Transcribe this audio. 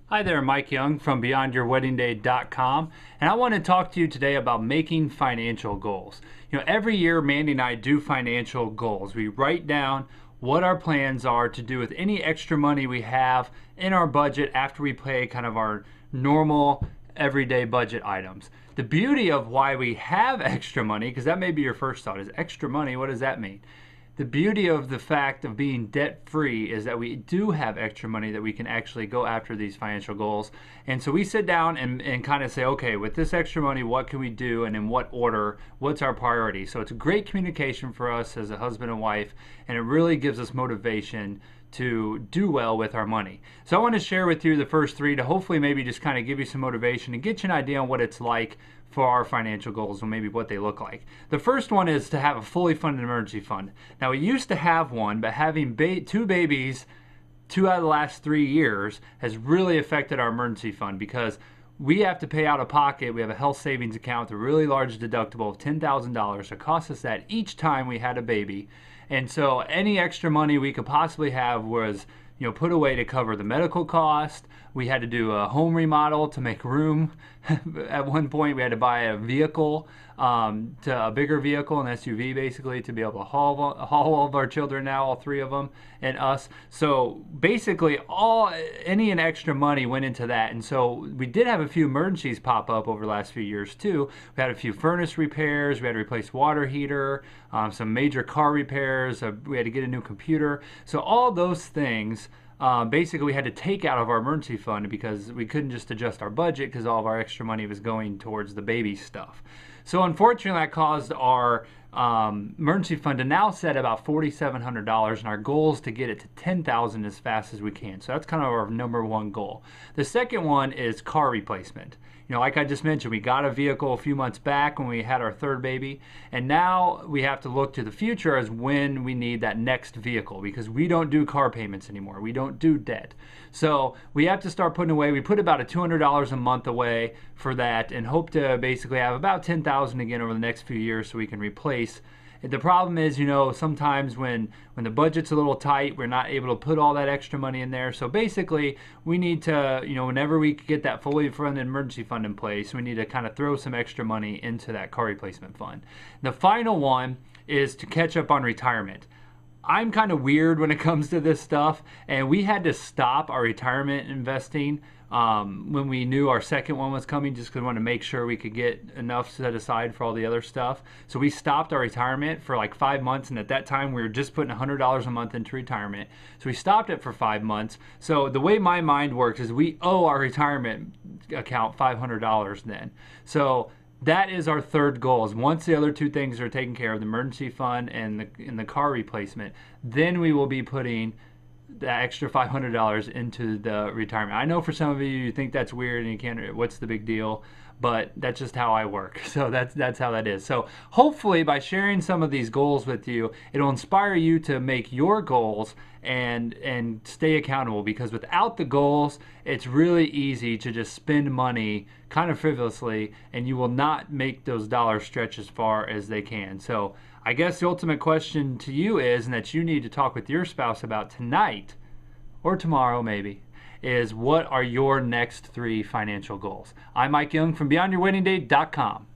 Hi there, Mike Young from BeyondYourWeddingDay.com, and I want to talk to you today about making financial goals. Every year Mandy and I do financial goals. We write down what our plans are to do with any extra money we have in our budget after we pay kind of our normal everyday budget items. The beauty of why we have extra money, because that may be your first thought, is extra money, what does that mean? The beauty of the fact of being debt-free is that we do have extra money that we can actually go after these financial goals. And so we sit down and kind of say, okay, with this extra money, what can we do and in what order? What's our priority? So it's a great communication for us as a husband and wife, and it really gives us motivation to do well with our money. So I want to share with you the first three to hopefully maybe just kind of give you some motivation and get you an idea on what it's like for our financial goals and maybe what they look like. The first one is to have a fully funded emergency fund. Now we used to have one, but having two babies 2 out of the last 3 years has really affected our emergency fund because we have to pay out of pocket. We have a health savings account with a really large deductible of $10,000. It costs us that each time we had a baby. And so any extra money we could possibly have was put away to cover the medical cost. We had to do a home remodel to make room. At one point we had to buy a vehicle, to a bigger vehicle, an SUV basically, to be able to haul all of our children now, all 3 of them, and us. So basically any and extra money went into that. And so we did have a few emergencies pop up over the last few years too. We had a few furnace repairs, we had to replace water heater, some major car repairs, we had to get a new computer. So all those things basically we had to take out of our emergency fund because we couldn't just adjust our budget because all of our extra money was going towards the baby stuff. So unfortunately that caused our emergency fund to now set about $4,700, and our goal is to get it to $10,000 as fast as we can. So that's kind of our number one goal. The second one is car replacement. Like I just mentioned, we got a vehicle a few months back when we had our 3rd baby, and now we have to look to the future as when we need that next vehicle because we don't do car payments anymore. We don't do debt. So we have to start putting away. We put about $200 a month away for that and hope to basically have about $10,000 again over the next few years so we can replace. The problem is, sometimes when the budget's a little tight, we're not able to put all that extra money in there. So basically, we need to, whenever we get that fully funded emergency fund in place, we need to kind of throw some extra money into that car replacement fund. The final one is to catch up on retirement. I'm kind of weird when it comes to this stuff, and we had to stop our retirement investing when we knew our second one was coming, just because we wanted to make sure we could get enough set aside for all the other stuff. So we stopped our retirement for like 5 months, and at that time we were just putting $100 a month into retirement. So we stopped it for 5 months. So the way my mind works is we owe our retirement account $500 then. So that is our third goal. Is once the other 2 things are taken care of, the emergency fund and the car replacement, then we will be putting the extra $500 into the retirement. I know for some of you think that's weird and you can't, what's the big deal? But that's just how I work. So that's how that is. So hopefully by sharing some of these goals with you, it'll inspire you to make your goals and stay accountable, because without the goals, it's really easy to just spend money kind of frivolously and you will not make those dollars stretch as far as they can. So I guess the ultimate question to you is, and that you need to talk with your spouse about tonight or tomorrow maybe, is what are your next 3 financial goals? I'm Mike Young from BeyondYourWeddingDay.com.